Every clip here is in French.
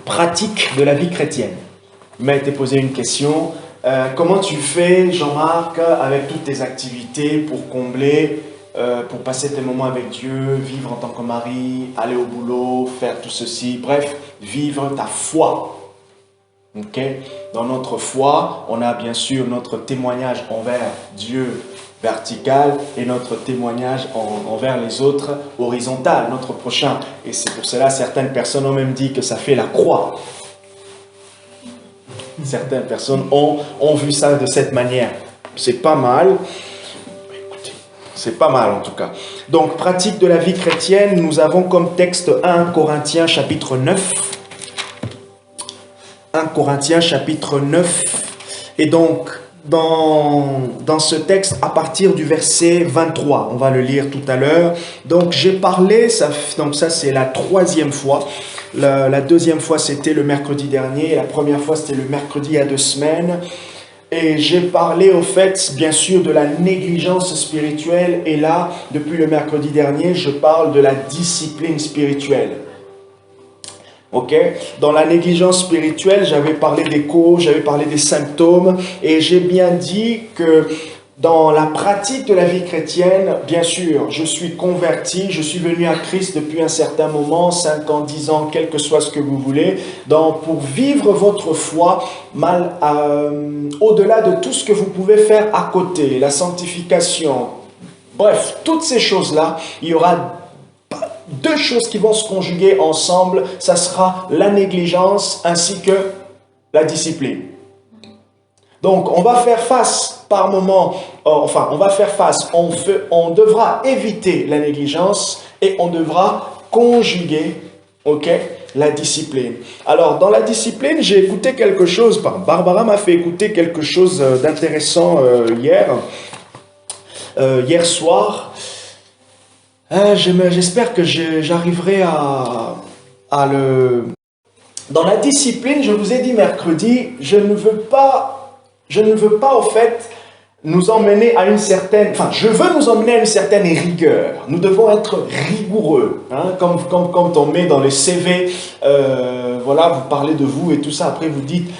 pratique de la vie chrétienne. Il m'a été posé une question. Comment tu fais, Jean-Marc, avec toutes tes activités pour combler, pour passer tes moments avec Dieu, vivre en tant que mari, aller au boulot, faire tout ceci, bref, vivre ta foi. Ok? Dans notre foi, on a bien sûr notre témoignage envers Dieu vertical et notre témoignage envers les autres horizontal, notre prochain. Et c'est pour cela certaines personnes ont même dit que ça fait la croix. Certaines personnes ont vu ça de cette manière. C'est pas mal. Écoutez, c'est pas mal en tout cas. Donc, pratique de la vie chrétienne, nous avons comme texte 1 Corinthiens chapitre 9. 1 Corinthiens chapitre 9. Et donc, dans ce texte, à partir du verset 23, on va le lire tout à l'heure. Donc, j'ai parlé, donc ça c'est la troisième fois. La deuxième fois, c'était le mercredi dernier. La première fois, c'était le mercredi il y a 2 semaines. Et j'ai parlé, au fait, bien sûr, de la négligence spirituelle. Et là, depuis le mercredi dernier, je parle de la discipline spirituelle. Ok? Dans la négligence spirituelle, j'avais parlé des causes, j'avais parlé des symptômes. Et j'ai bien dit que dans la pratique de la vie chrétienne, bien sûr, je suis converti, je suis venu à Christ depuis un certain moment, 5 ans, 10 ans, quel que soit ce que vous voulez. Donc, pour vivre votre foi, au-delà de tout ce que vous pouvez faire à côté, la sanctification, bref, toutes ces choses-là, il y aura 2 choses qui vont se conjuguer ensemble, ça sera la négligence ainsi que la discipline. Donc, on va faire face par moment, on va faire face, on devra éviter la négligence et on devra conjuguer, ok, la discipline. Alors, dans la discipline, j'ai écouté quelque chose, Barbara m'a fait écouter quelque chose d'intéressant hier soir. J'espère que j'arriverai à le... Dans la discipline, je vous ai dit mercredi, je ne veux pas au fait nous emmener à une certaine... Enfin, je veux nous emmener à une certaine rigueur. Nous devons être rigoureux. Hein, comme quand on met dans les CV, voilà, vous parlez de vous et tout ça. Après, vous dites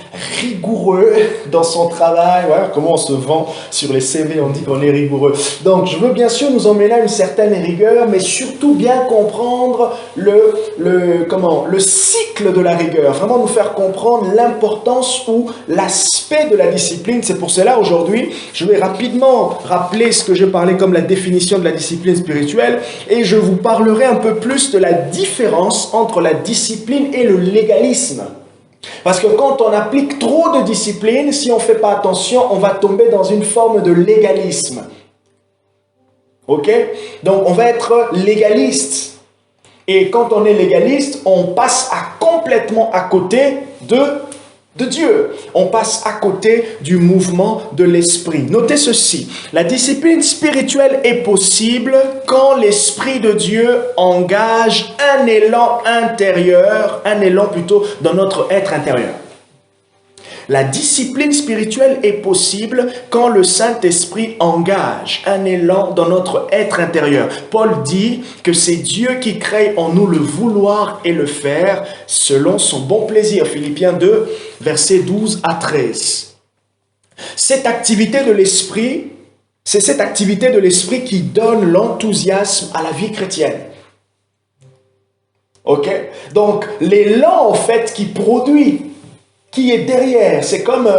rigoureux dans son travail. Voilà, comment on se vend sur les CV, on dit qu'on est rigoureux. Donc, je veux bien sûr nous emmener à une certaine rigueur, mais surtout bien comprendre le cycle de la rigueur. Vraiment nous faire comprendre l'importance ou l'aspect de la discipline. C'est pour cela, aujourd'hui, je vais rapidement rappeler ce que je parlais comme la définition de la discipline spirituelle et je vous parlerai un peu plus de la différence entre la discipline et le légalisme. Parce que quand on applique trop de discipline, si on ne fait pas attention, on va tomber dans une forme de légalisme. Ok? Donc on va être légaliste. Et quand on est légaliste, on passe complètement à côté de Dieu. On passe à côté du mouvement de l'esprit. Notez ceci, la discipline spirituelle est possible quand l'esprit de Dieu engage un élan intérieur, dans notre être intérieur. La discipline spirituelle est possible quand le Saint-Esprit engage un élan dans notre être intérieur. Paul dit que c'est Dieu qui crée en nous le vouloir et le faire selon son bon plaisir. Philippiens 2, versets 12 à 13. Cette activité de l'Esprit, c'est cette activité de l'Esprit qui donne l'enthousiasme à la vie chrétienne. Ok? Donc, l'élan, en fait, qui produit, qui est derrière, c'est comme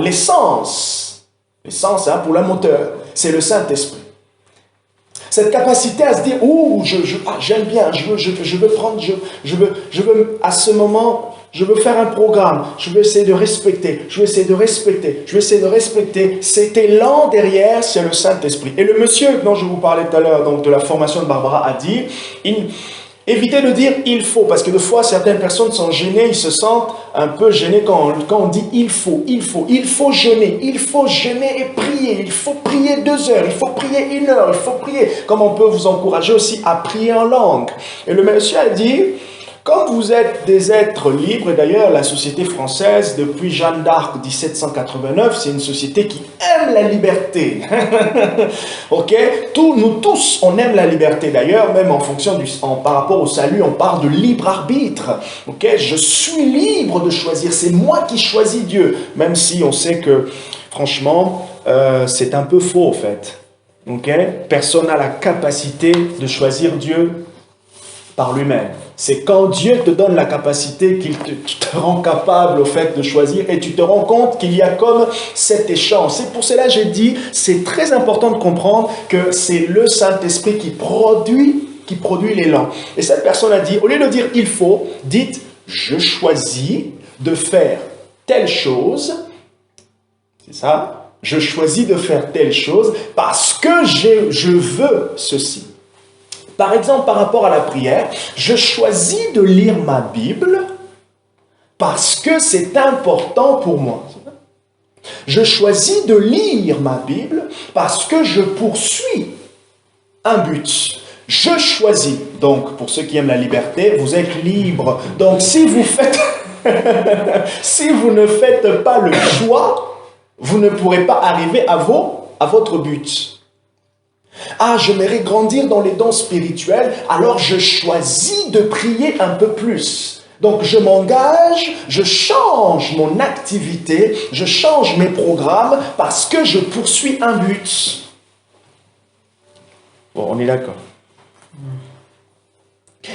l'essence. L'essence, hein, pour le moteur, c'est le Saint-Esprit. Cette capacité à se dire, j'aime bien, je veux prendre, je veux à ce moment, je veux faire un programme, je veux essayer de respecter, Cet élan derrière, c'est le Saint-Esprit. Et le monsieur dont je vous parlais tout à l'heure, donc de la formation de Barbara, a dit, évitez de dire « il faut », parce que des fois, certaines personnes sont gênées, ils se sentent un peu gênés quand on dit « il faut jeûner et prier, il faut prier 2 heures, il faut prier 1 heure, il faut prier », comme on peut vous encourager aussi à prier en langue. Et le monsieur a dit Comme vous êtes des êtres libres, et d'ailleurs la société française, depuis Jeanne d'Arc 1789, c'est une société qui aime la liberté. Ok? Nous tous, on aime la liberté. D'ailleurs, même par rapport au salut, on parle de libre arbitre. Ok? Je suis libre de choisir. C'est moi qui choisis Dieu. Même si on sait que, franchement, c'est un peu faux, en fait. Ok? Personne n'a la capacité de choisir Dieu par lui-même. C'est quand Dieu te donne la capacité qu'il te rend capable au fait de choisir et tu te rends compte qu'il y a comme cet échange. C'est pour cela que j'ai dit, c'est très important de comprendre que c'est le Saint-Esprit qui produit l'élan. Et cette personne a dit, au lieu de dire il faut, dites je choisis de faire telle chose. C'est ça? Je choisis de faire telle chose parce que je veux ceci. Par exemple, par rapport à la prière, je choisis de lire ma Bible parce que c'est important pour moi. Je choisis de lire ma Bible parce que je poursuis un but. Je choisis. Donc, pour ceux qui aiment la liberté, vous êtes libre. Donc, si vous ne faites pas le choix, vous ne pourrez pas arriver à votre but. Ah, j'aimerais grandir dans les dons spirituels, alors je choisis de prier un peu plus. Donc je m'engage, je change mon activité, je change mes programmes parce que je poursuis un but. Bon, on est d'accord.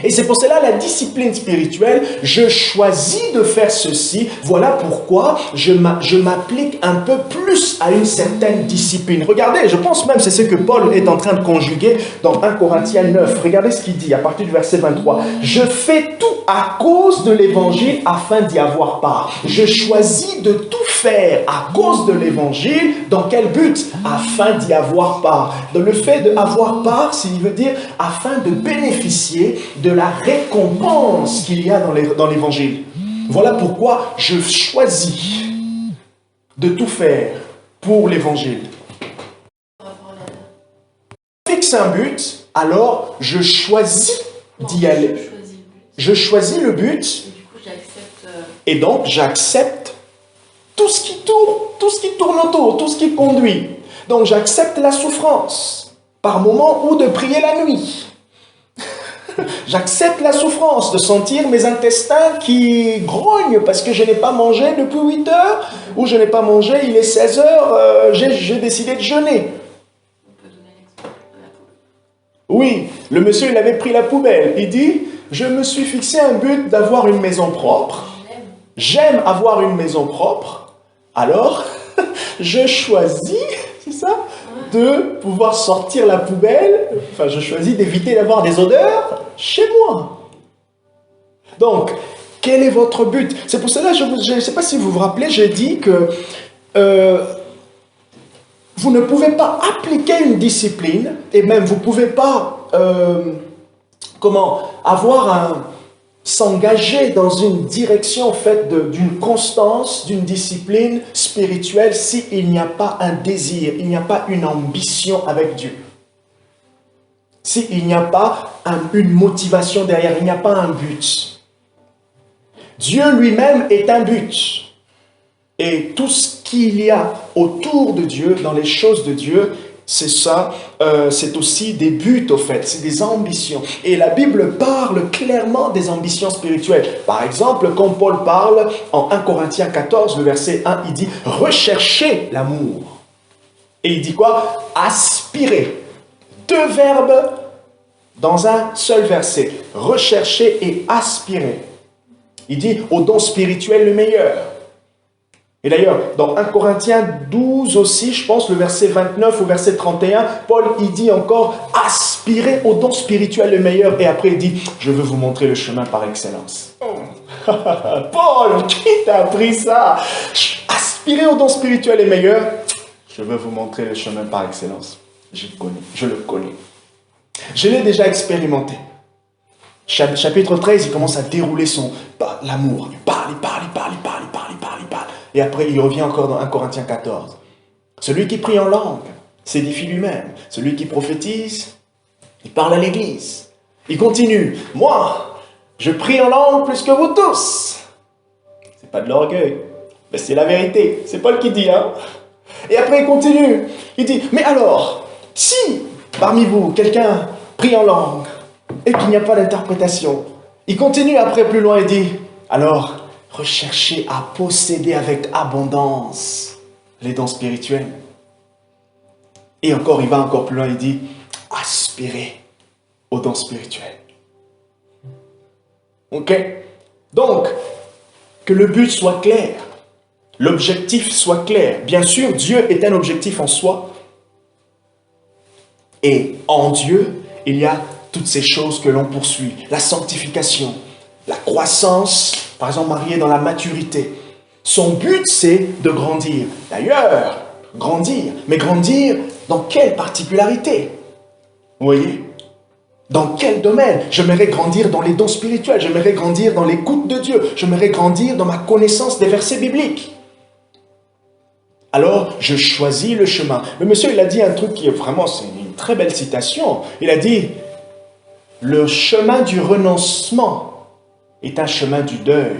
Et c'est pour cela la discipline spirituelle, je choisis de faire ceci, voilà pourquoi je m'applique un peu plus à une certaine discipline. Regardez, je pense même c'est ce que Paul est en train de conjuguer dans 1 Corinthiens 9. Regardez ce qu'il dit à partir du verset 23. Je fais tout à cause de l'évangile afin d'y avoir part. Je choisis de tout faire à cause de l'évangile. Dans quel but? Afin d'y avoir part. Dans le fait d'avoir part, ça veut dire afin de bénéficier de la récompense qu'il y a dans l'évangile. Voilà pourquoi je choisis de tout faire pour l'évangile. Fixe un but, alors je choisis d'y aller. Je choisis le but et donc j'accepte tout ce qui tourne autour, tout ce qui conduit. Donc j'accepte la souffrance par moment ou de prier la nuit. J'accepte la souffrance de sentir mes intestins qui grognent parce que je n'ai pas mangé depuis 8 heures ou je n'ai pas mangé, il est 16 heures, j'ai décidé de jeûner. Oui, le monsieur il avait pris la poubelle. Il dit, je me suis fixé un but d'avoir une maison propre. J'aime avoir une maison propre. Alors, je choisis, c'est ça, de pouvoir sortir la poubelle. Enfin, je choisis d'éviter d'avoir des odeurs chez moi. Donc, quel est votre but? C'est pour cela, je ne sais pas si vous vous rappelez, j'ai dit que vous ne pouvez pas appliquer une discipline, et même vous ne pouvez pas s'engager dans une direction faite d'une constance, d'une discipline spirituelle s'il n'y a pas un désir, il n'y a pas une ambition avec Dieu. S'il n'y a pas une motivation derrière, il n'y a pas un but. Dieu lui-même est un but. Et tout ce qu'il y a autour de Dieu, dans les choses de Dieu, c'est ça, c'est aussi des buts au fait, c'est des ambitions. Et la Bible parle clairement des ambitions spirituelles. Par exemple, quand Paul parle en 1 Corinthiens 14, le verset 1, il dit « Recherchez l'amour ». Et il dit quoi? Aspirer. 2 verbes dans un seul verset. Rechercher et aspirer. Il dit au don spirituel le meilleur. Et d'ailleurs, dans 1 Corinthiens 12 aussi, je pense, le verset 29 au verset 31, Paul, il dit encore « Aspirez au don spirituel le meilleur ». Et après, il dit « Je veux vous montrer le chemin par excellence ». Paul, qui t'a appris ça? Aspirez au don spirituel le meilleur. Je veux vous montrer le chemin par excellence. Je le connais. Je l'ai déjà expérimenté. Chapitre 13, il commence à dérouler l'amour. Il parle. Et après, il revient encore dans 1 Corinthiens 14. Celui qui prie en langue s'édifie lui-même. Celui qui prophétise, il parle à l'église. Il continue. Moi, Je prie en langue plus que vous tous. C'est pas de l'orgueil, mais c'est la vérité. C'est Paul qui dit, hein. Et après, il continue. Il dit, mais alors, si parmi vous, quelqu'un prie en langue et qu'il n'y a pas d'interprétation, il continue après plus loin et dit, alors, recherchez à posséder avec abondance les dons spirituels. Et encore, il va encore plus loin, il dit, aspirez aux dons spirituels. Ok? Donc, que le but soit clair, l'objectif soit clair. Bien sûr, Dieu est un objectif en soi. Et en Dieu, il y a toutes ces choses que l'on poursuit. La sanctification, la croissance, par exemple, mariée dans la maturité. Son but, c'est de grandir. D'ailleurs, grandir. Mais grandir dans quelle particularité? Vous voyez? Dans quel domaine? J'aimerais grandir dans les dons spirituels. J'aimerais grandir dans l'écoute de Dieu. J'aimerais grandir dans ma connaissance des versets bibliques. Alors, je choisis le chemin. Le monsieur, il a dit un truc qui est vraiment, c'est une très belle citation. Il a dit, le chemin du renoncement est un chemin du deuil.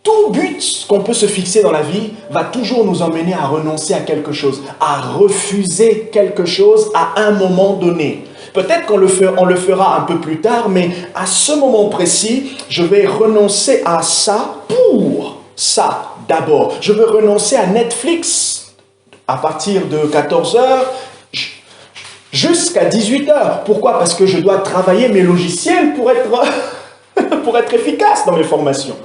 Tout but qu'on peut se fixer dans la vie va toujours nous emmener à renoncer à quelque chose, à refuser quelque chose à un moment donné. Peut-être qu'on le fera un peu plus tard, mais à ce moment précis, je vais renoncer à ça pour ça d'abord. Je veux renoncer à Netflix à partir de 14 heures jusqu'à 18 heures. Pourquoi? Parce que je dois travailler mes logiciels pour être efficace dans mes formations.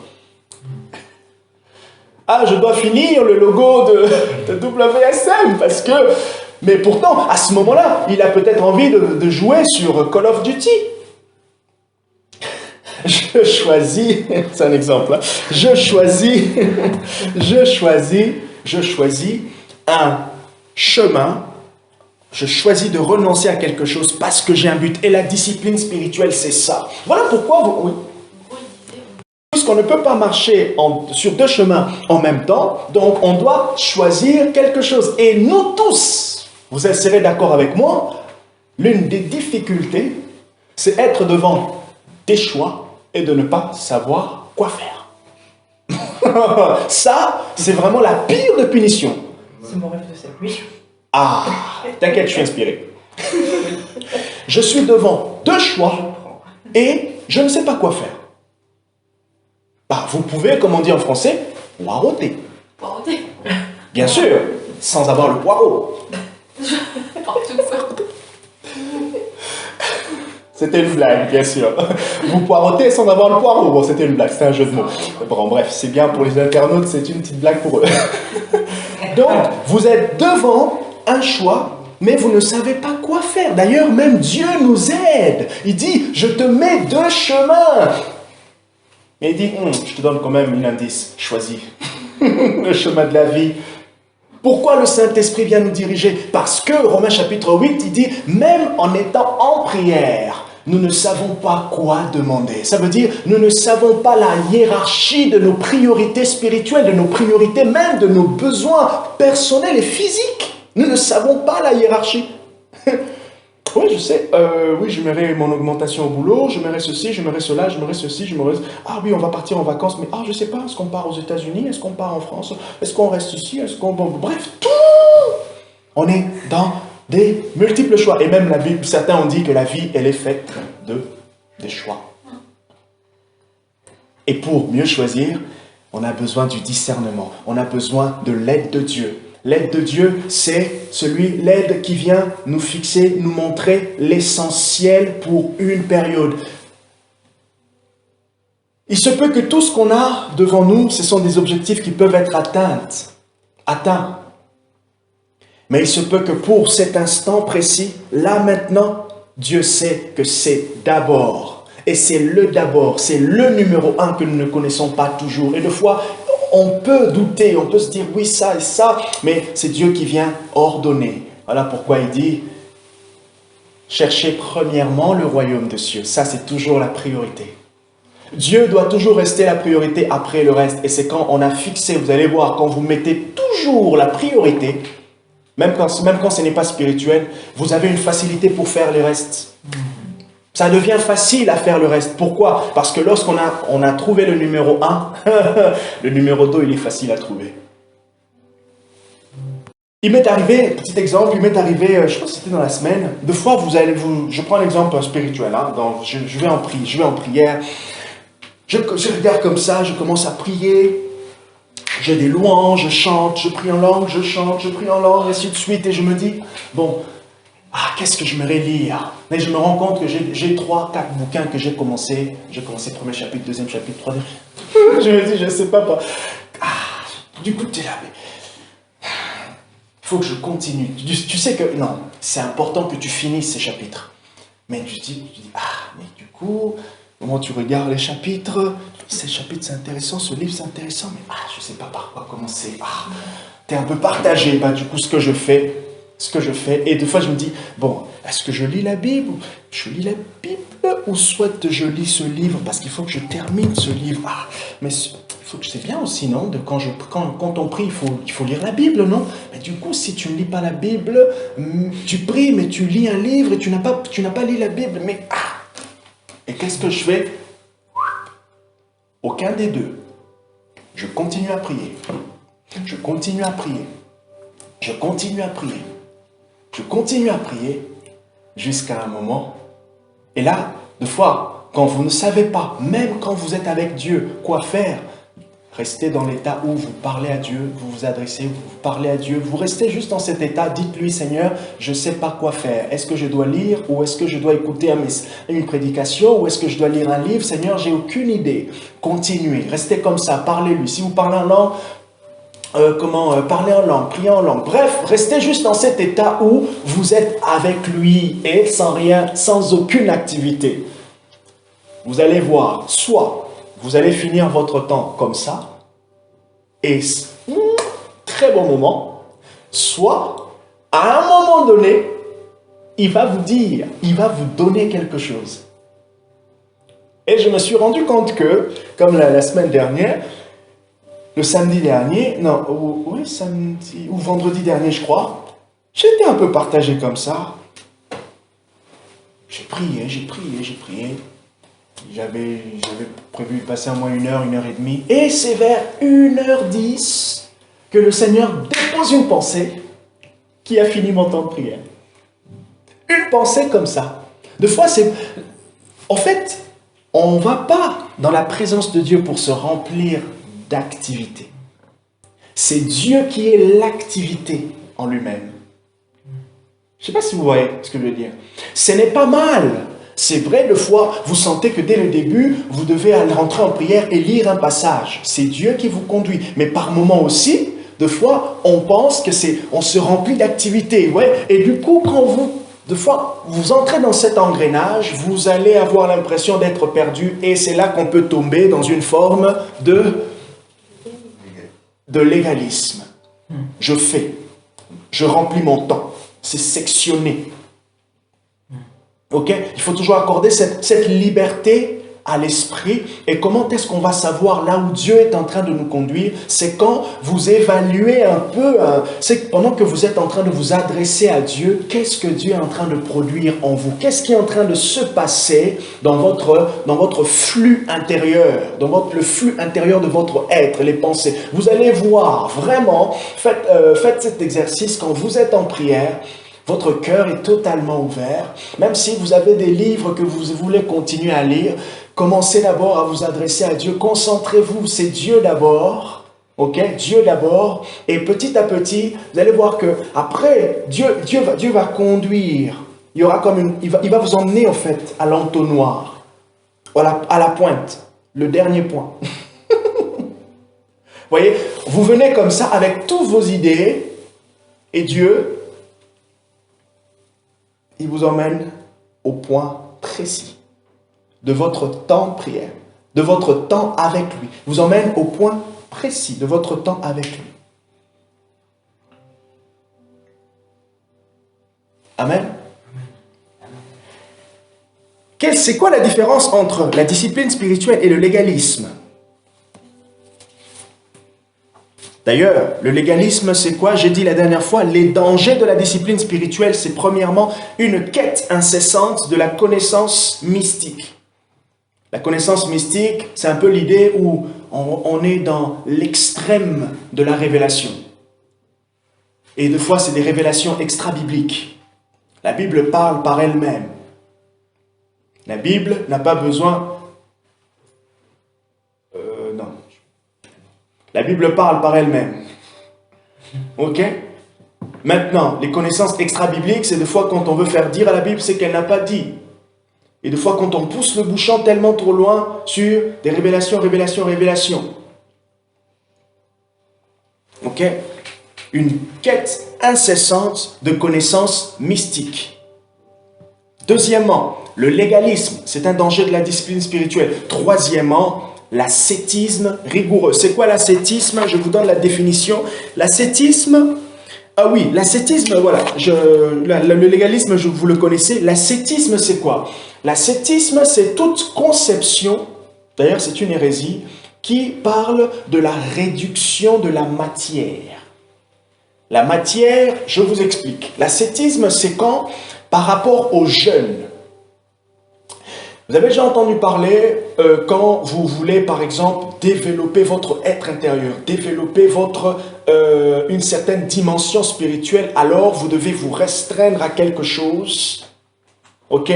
Ah, je dois finir le logo de WSM parce que... Mais pourtant, à ce moment-là, il a peut-être envie de jouer sur Call of Duty. Je choisis, c'est un exemple, hein, je choisis un chemin, je choisis de renoncer à quelque chose parce que j'ai un but. Et la discipline spirituelle, c'est ça. Voilà pourquoi vous... Oui. Puisqu'on ne peut pas marcher sur deux chemins en même temps, donc on doit choisir quelque chose. Et nous tous, vous serez d'accord avec moi, l'une des difficultés, c'est être devant des choix et de ne pas savoir quoi faire. Ça, c'est vraiment la pire de punition. C'est mon rêve de cette nuit. Ah, t'inquiète, je suis inspiré. Je suis devant deux choix et je ne sais pas quoi faire. Bah, vous pouvez, comme on dit en français, poireauter. Poireauter. Bien sûr, sans avoir le poireau. C'était une blague, bien sûr. Vous poirotez sans avoir le poireau. Bon, c'était une blague, c'était un jeu de mots. Bon, bref, c'est bien pour les internautes, c'est une petite blague pour eux. Donc, vous êtes devant un choix, mais vous ne savez pas quoi faire. D'ailleurs, même Dieu nous aide. Il dit, je te mets deux chemins. Et il dit, je te donne quand même un indice, choisis le chemin de la vie. Pourquoi le Saint-Esprit vient nous diriger? Parce que, Romains chapitre 8, il dit, même en étant en prière, nous ne savons pas quoi demander. Ça veut dire, nous ne savons pas la hiérarchie de nos priorités spirituelles, de nos priorités, même de nos besoins personnels et physiques. Nous ne savons pas la hiérarchie. Oui, je sais, oui, j'aimerais mon augmentation au boulot, j'aimerais ceci, j'aimerais cela, j'aimerais ceci, j'aimerais... Ah oui, on va partir en vacances, mais je sais pas, est-ce qu'on part aux États-Unis, est-ce qu'on part en France, est-ce qu'on reste ici, est-ce qu'on... Bon, bref, tout. On est dans des multiples choix. Et même la Bible, certains ont dit que la vie, elle est faite des choix. Et pour mieux choisir, on a besoin du discernement, on a besoin de l'aide de Dieu. L'aide de Dieu, c'est l'aide qui vient nous fixer, nous montrer l'essentiel pour une période. Il se peut que tout ce qu'on a devant nous, ce sont des objectifs qui peuvent être atteints. Mais il se peut que pour cet instant précis, là maintenant, Dieu sait que c'est d'abord. Et c'est le d'abord, c'est le numéro un que nous ne connaissons pas toujours. Et des fois, on peut douter, on peut se dire oui, ça et ça, mais c'est Dieu qui vient ordonner. Voilà pourquoi il dit, cherchez premièrement le royaume des cieux. Ça, c'est toujours la priorité. Dieu doit toujours rester la priorité après le reste. Et c'est quand on a fixé, vous allez voir, quand vous mettez toujours la priorité, même quand ce n'est pas spirituel, vous avez une facilité pour faire le reste. Ça devient facile à faire le reste. Pourquoi? Parce que lorsqu'on a trouvé le numéro 1, le numéro 2, il est facile à trouver. Il m'est arrivé, petit exemple, je crois que c'était dans la semaine, deux fois je prends un exemple spirituel, hein, je vais en prière, je regarde comme ça, je commence à prier, j'ai des louanges, je chante, je prie en langue, je chante, je prie en langue, et ainsi de suite, et je me dis, bon, qu'est-ce que je me lire? Mais je me rends compte que j'ai 3, 4 bouquins que j'ai commencé premier chapitre, deuxième chapitre, troisième. Je me dis, je ne sais pas. Du coup, tu es là, mais il faut que je continue. Tu sais que, non, c'est important que tu finisses ces chapitres. Mais tu dis, mais du coup, comment tu regardes les chapitres? Ces chapitres, c'est intéressant, ce livre, c'est intéressant, mais je ne sais pas par quoi commencer. Tu es un peu partagé. Du coup, ce que je fais, et des fois je me dis, bon, est-ce que je lis la Bible? Je lis la Bible, ou soit je lis ce livre, parce qu'il faut que je termine ce livre. Mais il faut que c'est bien aussi, non? Quand on prie, il faut lire la Bible, non? Mais du coup, si tu ne lis pas la Bible, tu pries, mais tu lis un livre et tu n'as pas lu la Bible, mais et qu'est-ce que je fais? Aucun des deux. Je continue à prier. Je continue à prier. Je continue à prier. Je continue à prier jusqu'à un moment. Et là, des fois, quand vous ne savez pas, même quand vous êtes avec Dieu, quoi faire, restez dans l'état où vous parlez à Dieu, vous vous adressez, vous parlez à Dieu, vous restez juste dans cet état, dites-lui, Seigneur, je ne sais pas quoi faire. Est-ce que je dois lire ou est-ce que je dois écouter une prédication ou est-ce que je dois lire un livre? Seigneur, j'ai aucune idée. Continuez, restez comme ça, parlez-lui. Si vous parlez en langue, parler en langue, prier en langue. Bref, restez juste dans cet état où vous êtes avec lui et sans aucune activité. Vous allez voir, soit vous allez finir votre temps comme ça, et très bon moment, soit à un moment donné, il va vous donner quelque chose. Et je me suis rendu compte que, comme la semaine dernière, le samedi dernier, samedi ou vendredi dernier, je crois, j'étais un peu partagé comme ça. J'ai prié. J'avais prévu de passer au moins 1h et demie. Et c'est vers 1h10 que le Seigneur dépose une pensée qui a fini mon temps de prière. Une pensée comme ça. Des fois, en fait, on ne va pas dans la présence de Dieu pour se remplir d'activité. C'est Dieu qui est l'activité en lui-même. Je ne sais pas si vous voyez ce que je veux dire. Ce n'est pas mal. C'est vrai, des fois, vous sentez que dès le début, vous devez aller rentrer en prière et lire un passage. C'est Dieu qui vous conduit. Mais par moments aussi, des fois, on pense que on se remplit d'activité. Ouais. Et du coup, des fois, vous entrez dans cet engrenage, vous allez avoir l'impression d'être perdu et c'est là qu'on peut tomber dans une forme de légalisme. Je fais, je remplis mon temps, c'est sectionné. Ok? Il faut toujours accorder cette liberté à l'esprit. Et comment est-ce qu'on va savoir là où Dieu est en train de nous conduire? C'est quand vous évaluez un peu, c'est pendant que vous êtes en train de vous adresser à Dieu, qu'est-ce que Dieu est en train de produire en vous? Qu'est-ce qui est en train de se passer dans votre flux intérieur, le flux intérieur de votre être, les pensées? Vous allez voir, vraiment, faites cet exercice quand vous êtes en prière. Votre cœur est totalement ouvert. Même si vous avez des livres que vous voulez continuer à lire, commencez d'abord à vous adresser à Dieu. Concentrez-vous, c'est Dieu d'abord. Ok? Dieu d'abord. Et petit à petit, vous allez voir que après, Dieu va conduire. Il y aura il va vous emmener en fait à l'entonnoir, à la pointe, le dernier point. Vous voyez, vous venez comme ça avec toutes vos idées et Dieu, il vous emmène au point précis de votre temps de prière, de votre temps avec lui. Il vous emmène au point précis de votre temps avec lui. Amen. C'est quoi la différence entre la discipline spirituelle et le légalisme? D'ailleurs, le légalisme, c'est quoi? J'ai dit la dernière fois, les dangers de la discipline spirituelle, c'est premièrement une quête incessante de la connaissance mystique. La connaissance mystique, c'est un peu l'idée où on est dans l'extrême de la révélation. Et des fois, c'est des révélations extra-bibliques. La Bible parle par elle-même. La Bible n'a pas besoin... non. La Bible parle par elle-même. Ok? Maintenant, les connaissances extra-bibliques, c'est des fois quand on veut faire dire à la Bible, c'est qu'elle n'a pas dit. Et des fois quand on pousse le bouchon tellement trop loin sur des révélations, révélations, révélations. Ok? Une quête incessante de connaissances mystiques. Deuxièmement, le légalisme, c'est un danger de la discipline spirituelle. Troisièmement, l'ascétisme rigoureux. C'est quoi l'ascétisme? Je vous donne la définition. L'ascétisme, ah oui, l'ascétisme, voilà, le légalisme, vous le connaissez. L'ascétisme, c'est quoi? L'ascétisme, c'est toute conception, d'ailleurs c'est une hérésie, qui parle de la réduction de la matière. La matière, je vous explique. L'ascétisme, c'est quand, par rapport au jeûne, vous avez déjà entendu parler quand vous voulez, par exemple, développer votre être intérieur, développer une certaine dimension spirituelle, alors vous devez vous restreindre à quelque chose. Ok?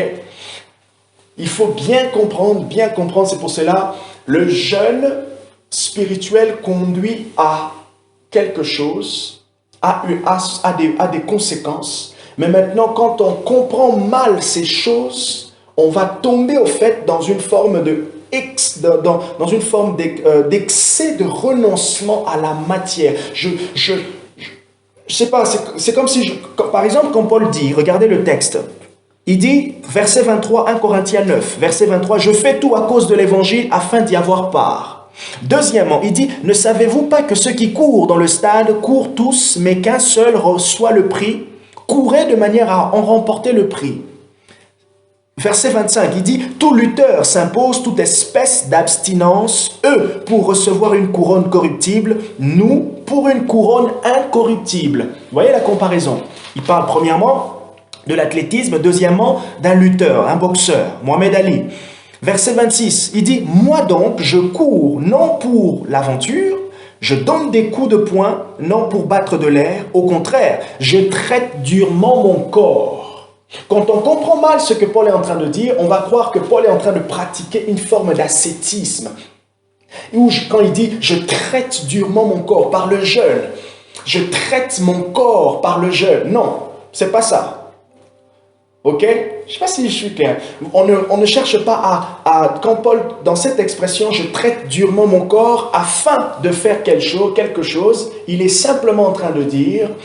Il faut bien comprendre, c'est pour cela, le jeûne spirituel conduit à quelque chose, à des conséquences. Mais maintenant, quand on comprend mal ces choses, on va tomber au fait dans une forme d'excès de renoncement à la matière. Je sais pas, c'est comme si, par exemple, quand Paul dit, regardez le texte, il dit, verset 23, 1 Corinthiens 9, verset 23, « Je fais tout à cause de l'évangile afin d'y avoir part. » Deuxièmement, il dit, « Ne savez-vous pas que ceux qui courent dans le stade courent tous, mais qu'un seul reçoit le prix? Courez de manière à en remporter le prix. » Verset 25, il dit, « Tout lutteur s'impose toute espèce d'abstinence, eux pour recevoir une couronne corruptible, nous pour une couronne incorruptible. » Vous voyez la comparaison? Il parle premièrement de l'athlétisme, deuxièmement d'un lutteur, un boxeur, Mohamed Ali. Verset 26, il dit, « Moi donc, je cours non pour l'aventure, je donne des coups de poing, non pour battre de l'air, au contraire, je traite durement mon corps. » Quand on comprend mal ce que Paul est en train de dire, on va croire que Paul est en train de pratiquer une forme d'ascétisme. Ou quand il dit « je traite durement mon corps par le jeûne », je traite mon corps par le jeûne. Non, c'est pas ça. Ok? Je ne sais pas si je suis clair. On ne cherche pas quand Paul, dans cette expression « je traite durement mon corps » afin de faire quelque chose, il est simplement en train de dire «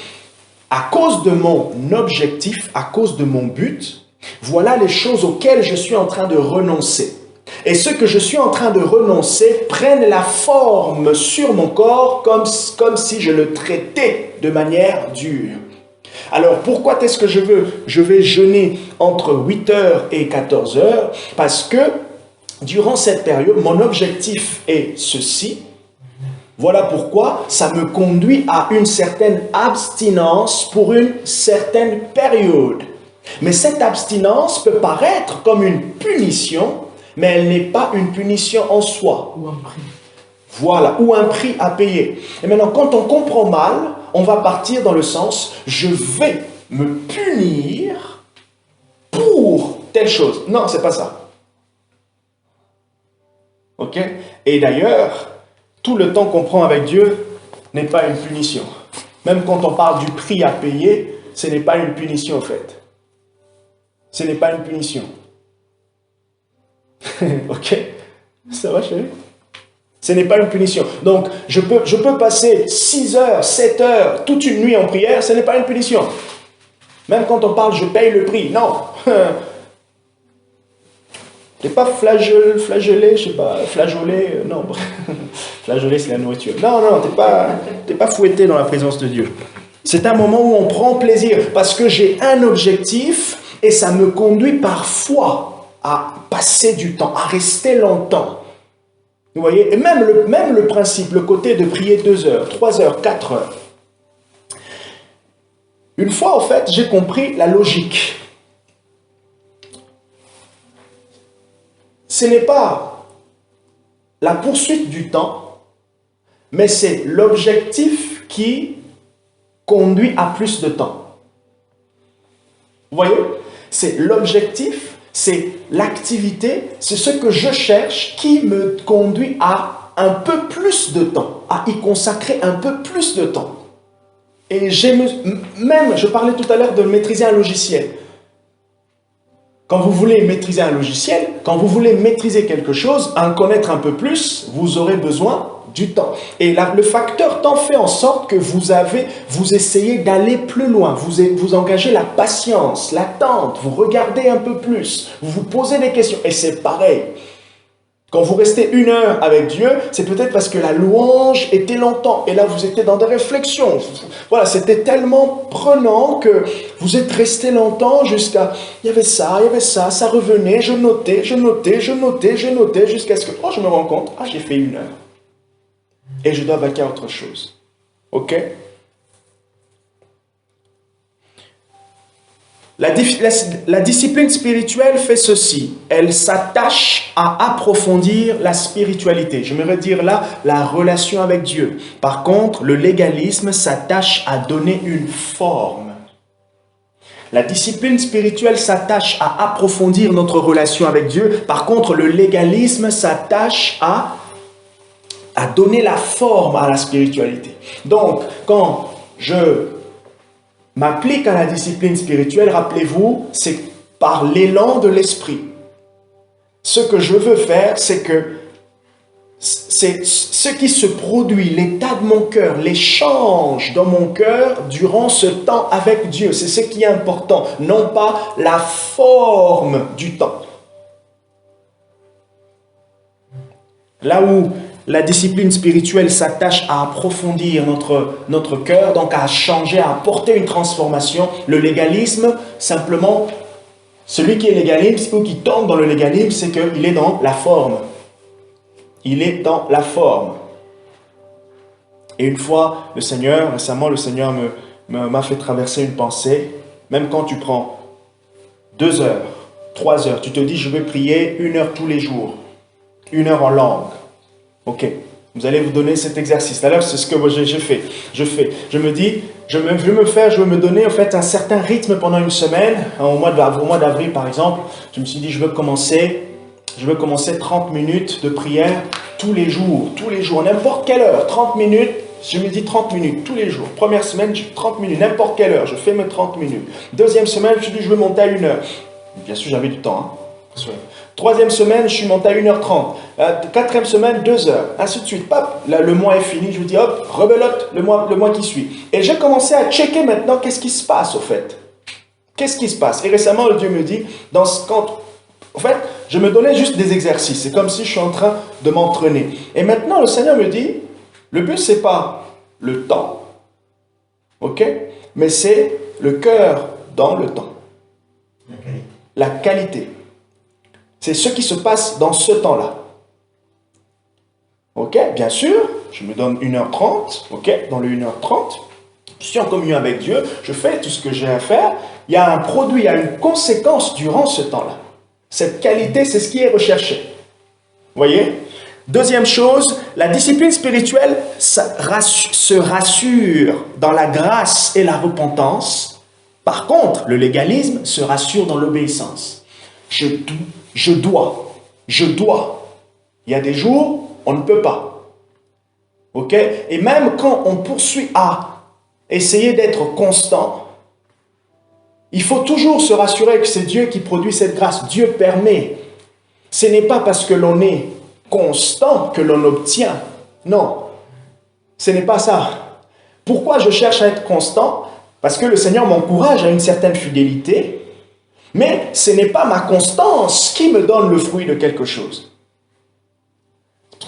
à cause de mon objectif, à cause de mon but, voilà les choses auxquelles je suis en train de renoncer. Et ce que je suis en train de renoncer prennent la forme sur mon corps comme si je le traitais de manière dure. Alors, pourquoi est-ce que je vais jeûner entre 8h et 14h? Parce que, durant cette période, mon objectif est ceci. Voilà pourquoi ça me conduit à une certaine abstinence pour une certaine période. Mais cette abstinence peut paraître comme une punition, mais elle n'est pas une punition en soi. Ou un prix. Voilà, ou un prix à payer. Et maintenant, quand on comprend mal, on va partir dans le sens « je vais me punir pour telle chose ». Non, c'est pas ça. Ok? Et d'ailleurs, tout le temps qu'on prend avec Dieu n'est pas une punition. Même quand on parle du prix à payer, ce n'est pas une punition en fait. Ce n'est pas une punition. Ok? Ça va, chérie? Ce n'est pas une punition. Donc, je peux passer 6 heures, 7 heures, toute une nuit en prière, ce n'est pas une punition. Même quand on parle, je paye le prix. Non. Tu n'es pas flagellé, je sais pas, flageolé, non. Flageolé, c'est la nourriture. Non, tu n'es pas fouetté dans la présence de Dieu. C'est un moment où on prend plaisir, parce que j'ai un objectif, et ça me conduit parfois à passer du temps, à rester longtemps. Vous voyez, et même le principe, le côté de prier 2 heures, 3 heures, 4 heures. Une fois, en fait, j'ai compris la logique. Ce n'est pas la poursuite du temps, mais c'est l'objectif qui conduit à plus de temps. Vous voyez? C'est l'objectif, c'est l'activité, c'est ce que je cherche qui me conduit à un peu plus de temps, à y consacrer un peu plus de temps. Et je parlais tout à l'heure de maîtriser un logiciel. Quand vous voulez maîtriser un logiciel, quand vous voulez maîtriser quelque chose, en connaître un peu plus, vous aurez besoin du temps. Et là, le facteur temps fait en sorte que vous essayez d'aller plus loin, vous engagez la patience, l'attente, vous regardez un peu plus, vous vous posez des questions. Et c'est pareil. Quand vous restez 1 heure avec Dieu, c'est peut-être parce que la louange était longtemps. Et là, vous étiez dans des réflexions. Voilà, c'était tellement prenant que vous êtes resté longtemps jusqu'à... Il y avait ça, ça revenait, je notais, jusqu'à ce que... Oh, je me rends compte, j'ai fait 1 heure. Et je dois vaquer à autre chose. Ok? La discipline spirituelle fait ceci. Elle s'attache à approfondir la spiritualité. J'aimerais dire là, la relation avec Dieu. Par contre, le légalisme s'attache à donner une forme. La discipline spirituelle s'attache à approfondir notre relation avec Dieu. Par contre, le légalisme s'attache à donner la forme à la spiritualité. Donc, quand je m'applique à la discipline spirituelle, rappelez-vous, c'est par l'élan de l'esprit. Ce que je veux faire, c'est ce qui se produit, l'état de mon cœur, l'échange dans mon cœur durant ce temps avec Dieu. C'est ce qui est important, non pas la forme du temps. Là où la discipline spirituelle s'attache à approfondir notre cœur, donc à changer, à apporter une transformation. Le légalisme, simplement, celui qui est légaliste ou qui tombe dans le légalisme, c'est qu'il est dans la forme. Il est dans la forme. Et une fois, récemment, le Seigneur m'a fait traverser une pensée. Même quand tu prends 2 heures, 3 heures, tu te dis, je vais prier 1 heure tous les jours. 1 heure en langue. Ok, vous allez vous donner cet exercice. Alors, c'est ce que j'ai fait. Je me dis, je veux me donner en fait un certain rythme pendant une semaine. Au mois d'avril, par exemple, je me suis dit, je veux commencer 30 minutes de prière tous les jours, n'importe quelle heure, 30 minutes. Je me dis 30 minutes tous les jours. Première semaine, 30 minutes, n'importe quelle heure, je fais mes 30 minutes. Deuxième semaine, je me suis dit, je veux monter à 1 heure. Bien sûr, j'avais du temps. Troisième semaine, je suis monté à 1h30. Quatrième semaine, 2 heures. Ainsi de suite. Pop, là, le mois est fini. Je vous dis, hop, rebelote le mois qui suit. Et j'ai commencé à checker maintenant qu'est-ce qui se passe, au fait. Qu'est-ce qui se passe? Et récemment, Dieu me dit, en fait, je me donnais juste des exercices. C'est comme si je suis en train de m'entraîner. Et maintenant, le Seigneur me dit, le but, c'est pas le temps. Ok? Mais c'est le cœur dans le temps. La qualité. C'est ce qui se passe dans ce temps-là. Ok, bien sûr, je me donne 1h30. Ok, dans le 1h30, je suis en communion avec Dieu, je fais tout ce que j'ai à faire. Il y a un produit, il y a une conséquence durant ce temps-là. Cette qualité, c'est ce qui est recherché. Vous voyez? Deuxième chose, la discipline spirituelle se rassure dans la grâce et la repentance. Par contre, le légalisme se rassure dans l'obéissance. Je dois. Il y a des jours, on ne peut pas. Ok? Et même quand on poursuit à essayer d'être constant, il faut toujours se rassurer que c'est Dieu qui produit cette grâce. Dieu permet. Ce n'est pas parce que l'on est constant que l'on obtient. Non, ce n'est pas ça. Pourquoi je cherche à être constant? Parce que le Seigneur m'encourage à une certaine fidélité. Mais ce n'est pas ma constance qui me donne le fruit de quelque chose.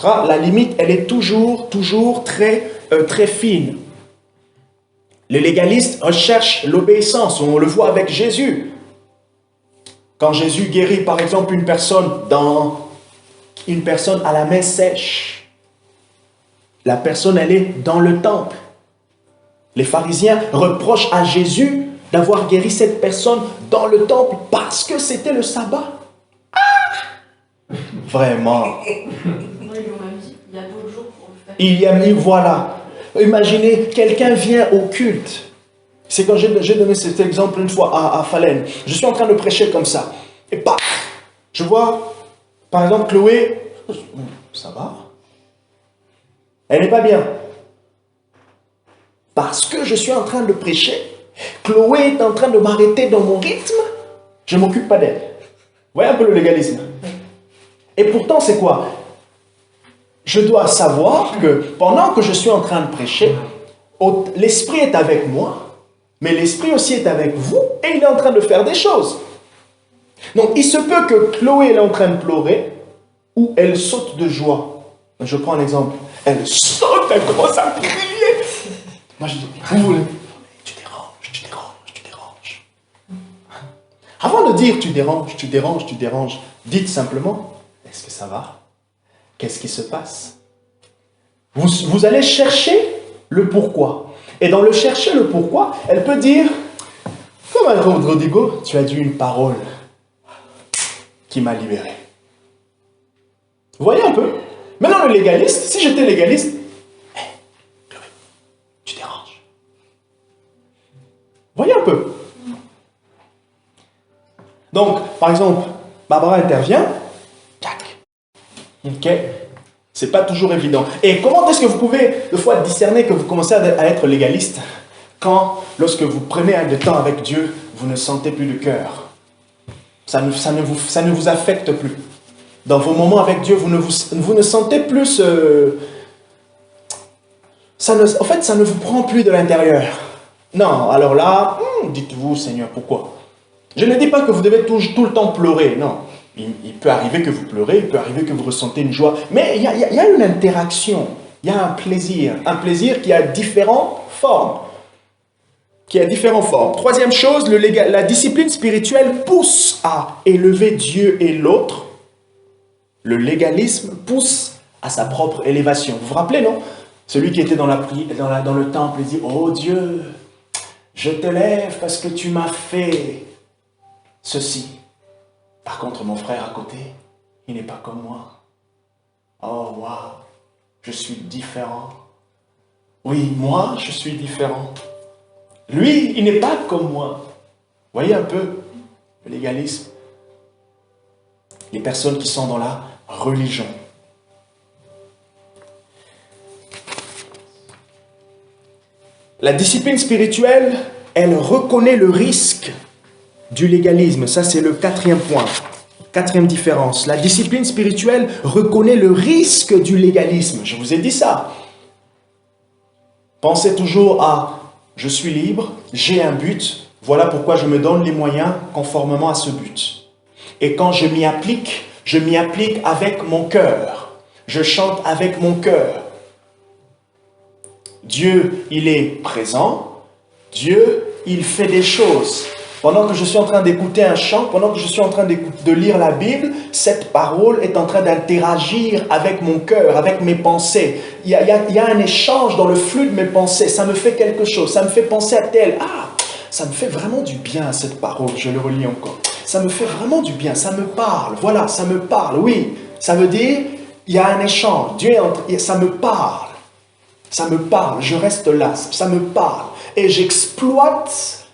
La limite, elle est toujours très fine. Les légalistes recherchent l'obéissance. On le voit avec Jésus. Quand Jésus guérit, par exemple, une personne une personne à la main sèche. La personne, elle est dans le temple. Les pharisiens reprochent à Jésus d'avoir guéri cette personne dans le temple parce que c'était le sabbat. Vraiment. Ils l'ont même dit, il y a d'autres jours pour le faire. Il y a mis, voilà. Imaginez, quelqu'un vient au culte. C'est quand j'ai donné cet exemple une fois à Falaine. Je suis en train de prêcher comme ça. Et paf, je vois, par exemple, Chloé, ça va? Elle n'est pas bien. Parce que je suis en train de prêcher, Chloé est en train de m'arrêter dans mon rythme, je ne m'occupe pas d'elle. Vous voyez un peu le légalisme? Et pourtant, c'est quoi? Je dois savoir que pendant que je suis en train de prêcher, l'Esprit est avec moi, mais l'Esprit aussi est avec vous, et il est en train de faire des choses. Donc, il se peut que Chloé est en train de pleurer, ou elle saute de joie. Je prends un exemple. Elle saute, elle commence à crier. Moi, je dis, vous voulez? Tu déranges. Avant de dire tu déranges, dites simplement, est-ce que ça va? Qu'est-ce qui se passe? Vous allez chercher le pourquoi. Et dans le chercher le pourquoi, elle peut dire, comme un Rodrigo, tu as dit une parole qui m'a libéré. Vous voyez un peu? Maintenant, le légaliste, si j'étais légaliste, Chloé, tu déranges. Vous voyez un peu? Donc, par exemple, Barbara intervient, tac. Ok? C'est pas toujours évident. Et comment est-ce que vous pouvez, des fois, discerner que vous commencez à être légaliste quand, lorsque vous prenez un de temps avec Dieu, vous ne sentez plus le cœur? Ça ne vous affecte plus. Dans vos moments avec Dieu, vous ne sentez plus... en fait, ça ne vous prend plus de l'intérieur. Non, alors là, dites-vous, Seigneur, pourquoi? Je ne dis pas que vous devez tout le temps pleurer, non. Il peut arriver que vous pleurez, il peut arriver que vous ressentez une joie, mais il y a une interaction, il y a un plaisir qui a différentes formes. Troisième chose, la discipline spirituelle pousse à élever Dieu et l'autre. Le légalisme pousse à sa propre élévation. Vous vous rappelez, non? Celui qui était dans le temple, il dit, oh Dieu, je t'élève parce que tu m'as fait ceci. Par contre, mon frère à côté, il n'est pas comme moi. Oh, waouh, je suis différent. Oui, moi, je suis différent. Lui, il n'est pas comme moi. Voyez un peu le légalisme. Les personnes qui sont dans la religion. La discipline spirituelle, elle reconnaît le risque du légalisme. Ça, c'est le quatrième point. Quatrième différence. La discipline spirituelle reconnaît le risque du légalisme. Je vous ai dit ça. Pensez toujours à « je suis libre, j'ai un but, voilà pourquoi je me donne les moyens conformément à ce but. » Et quand je m'y applique avec mon cœur. Je chante avec mon cœur. Dieu, il est présent. Dieu, il fait des choses. Pendant que je suis en train d'écouter un chant, pendant que je suis en train de lire la Bible, cette parole est en train d'interagir avec mon cœur, avec mes pensées. Il y a un échange dans le flux de mes pensées. Ça me fait quelque chose. Ça me fait penser à tel. Ah, ça me fait vraiment du bien cette parole. Je le relis encore. Ça me fait vraiment du bien. Ça me parle. Voilà, ça me parle. Oui, ça veut dire, il y a un échange. Dieu ça me parle. Ça me parle. Je reste là. Ça me parle. Et j'exploite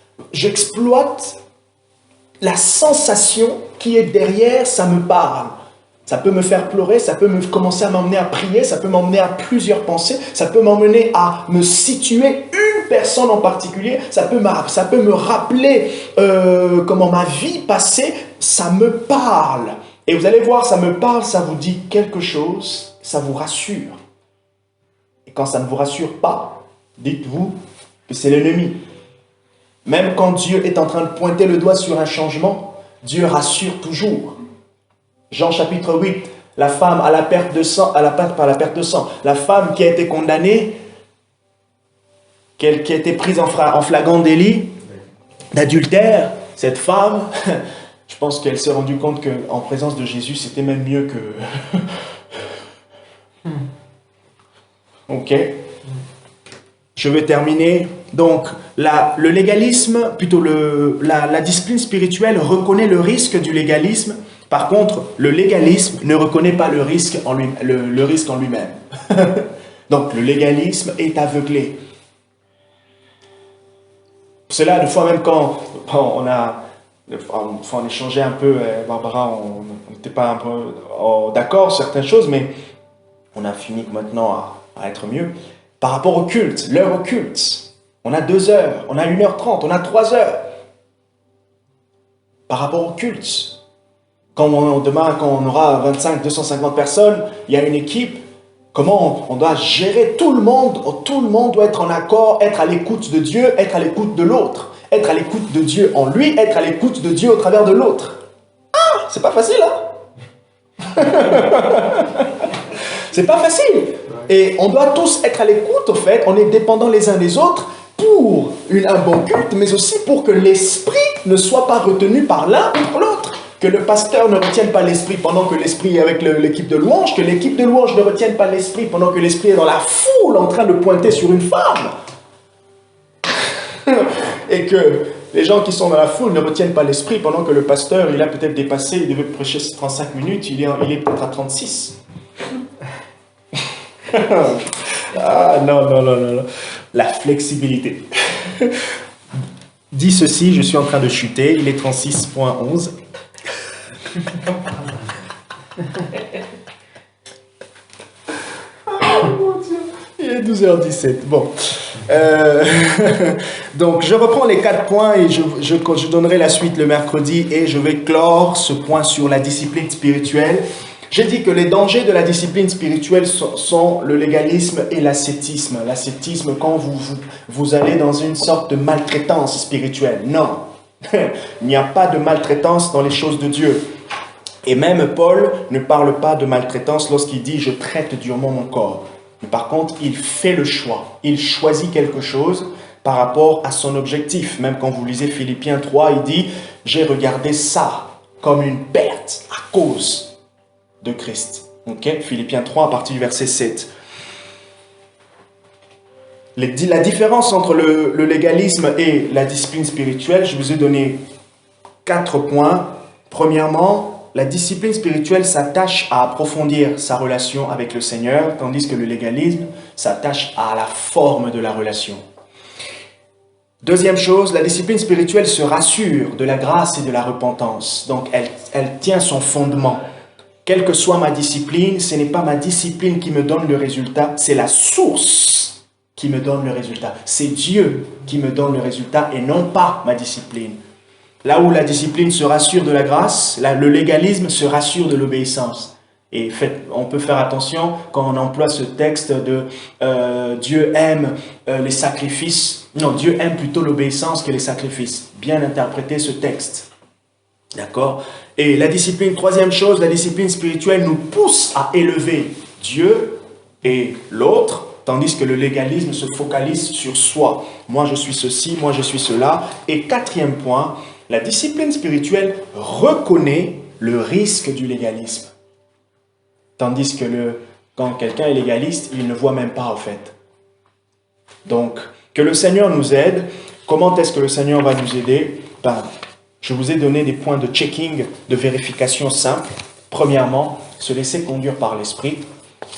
la sensation qui est derrière, ça me parle. Ça peut me faire pleurer, ça peut commencer à m'emmener à prier, ça peut m'emmener à plusieurs pensées, ça peut m'emmener à me situer une personne en particulier, ça peut me rappeler comment ma vie passée, ça me parle. Et vous allez voir, ça me parle, ça vous dit quelque chose, ça vous rassure. Et quand ça ne vous rassure pas, dites-vous que c'est l'ennemi. Même quand Dieu est en train de pointer le doigt sur un changement, Dieu rassure toujours. Jean chapitre 8, la femme à la perte de sang, la femme qui a été condamnée, qui a été prise en flagrant délit d'adultère, cette femme, je pense qu'elle s'est rendue compte qu'en présence de Jésus, c'était même mieux Ok. Je vais terminer. Donc, le légalisme, plutôt la discipline spirituelle reconnaît le risque du légalisme. Par contre, le légalisme ne reconnaît pas le risque en lui-même. Donc, le légalisme est aveuglé. Pour cela, des fois, même quand on échangeait un peu, Barbara, on n'était pas un peu d'accord sur certaines choses, mais on a fini maintenant à être mieux. Par rapport au culte, l'heure au culte, on a 2 heures, on a 1h30, on a 3 heures. Par rapport au culte, demain, quand on aura 25, 250 personnes, il y a une équipe, comment on doit gérer tout le monde doit être en accord, être à l'écoute de Dieu, être à l'écoute de l'autre, être à l'écoute de Dieu en lui, être à l'écoute de Dieu au travers de l'autre. Ah, c'est pas facile, hein? C'est pas facile. Et on doit tous être à l'écoute, au fait, on est dépendants les uns des autres pour un bon culte, mais aussi pour que l'esprit ne soit pas retenu par l'un ou par l'autre. Que le pasteur ne retienne pas l'esprit pendant que l'esprit est avec l'équipe de louange, que l'équipe de louange ne retienne pas l'esprit pendant que l'esprit est dans la foule en train de pointer sur une femme. Et que les gens qui sont dans la foule ne retiennent pas l'esprit pendant que le pasteur, il a peut-être dépassé, il devait prêcher 35 minutes, il est peut-être à 36. Ah non. La flexibilité. Dis ceci, je suis en train de chuter, il est 36.11. Oh mon Dieu, il est 12h17. Bon. Donc, je reprends les 4 points et je donnerai la suite le mercredi et je vais clore ce point sur la discipline spirituelle. J'ai dit que les dangers de la discipline spirituelle sont le légalisme et l'ascétisme. L'ascétisme, quand vous allez dans une sorte de maltraitance spirituelle. Non, il n'y a pas de maltraitance dans les choses de Dieu. Et même Paul ne parle pas de maltraitance lorsqu'il dit « je traite durement mon corps ». Mais par contre, il fait le choix. Il choisit quelque chose par rapport à son objectif. Même quand vous lisez Philippiens 3, il dit « j'ai regardé ça comme une perte à cause de Christ ». Okay? Philippiens 3 à partir du verset 7. La différence entre le légalisme et la discipline spirituelle, je vous ai donné 4 points. Premièrement, la discipline spirituelle s'attache à approfondir sa relation avec le Seigneur, tandis que le légalisme s'attache à la forme de la relation. Deuxième chose, la discipline spirituelle se rassure de la grâce et de la repentance. Donc, elle tient son fondement. Quelle que soit ma discipline, ce n'est pas ma discipline qui me donne le résultat, c'est la source qui me donne le résultat. C'est Dieu qui me donne le résultat et non pas ma discipline. Là où la discipline se rassure de la grâce, le légalisme se rassure de l'obéissance. Et on peut faire attention quand on emploie ce texte de Dieu aime les sacrifices. Non, Dieu aime plutôt l'obéissance que les sacrifices. Bien interpréter ce texte. D'accord? Et la discipline, troisième chose, la discipline spirituelle nous pousse à élever Dieu et l'autre, tandis que le légalisme se focalise sur soi. Moi, je suis ceci, moi, je suis cela. Et quatrième point, la discipline spirituelle reconnaît le risque du légalisme. Tandis que quand quelqu'un est légaliste, il ne voit même pas en fait. Donc, que le Seigneur nous aide. Comment est-ce que le Seigneur va nous aider? Je vous ai donné des points de checking, de vérification simples. Premièrement, se laisser conduire par l'Esprit.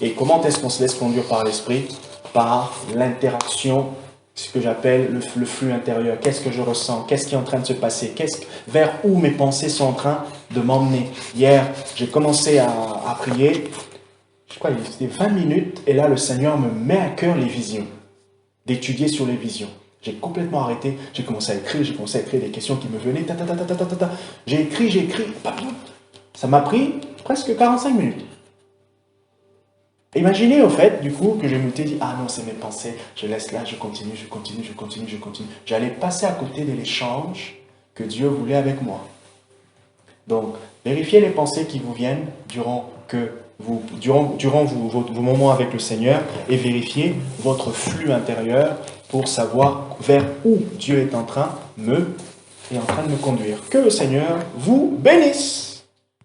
Et comment est-ce qu'on se laisse conduire par l'Esprit? Par l'interaction, ce que j'appelle le flux intérieur. Qu'est-ce que je ressens? Qu'est-ce qui est en train de se passer? Vers où mes pensées sont en train de m'emmener? Hier, j'ai commencé à prier. Je crois qu'il c'était 20 minutes. Et là, le Seigneur me met à cœur les visions. D'étudier sur les visions. J'ai complètement arrêté. J'ai commencé à écrire des questions qui me venaient. J'ai écrit. Ça m'a pris presque 45 minutes. Imaginez au fait, du coup, que je me suis dit, ah non, c'est mes pensées, je laisse là, je continue. J'allais passer à côté de l'échange que Dieu voulait avec moi. Donc, vérifiez les pensées qui vous viennent durant vos moments avec le Seigneur et vérifiez votre flux intérieur pour savoir vers où Dieu est en train de me conduire. Que le Seigneur vous bénisse.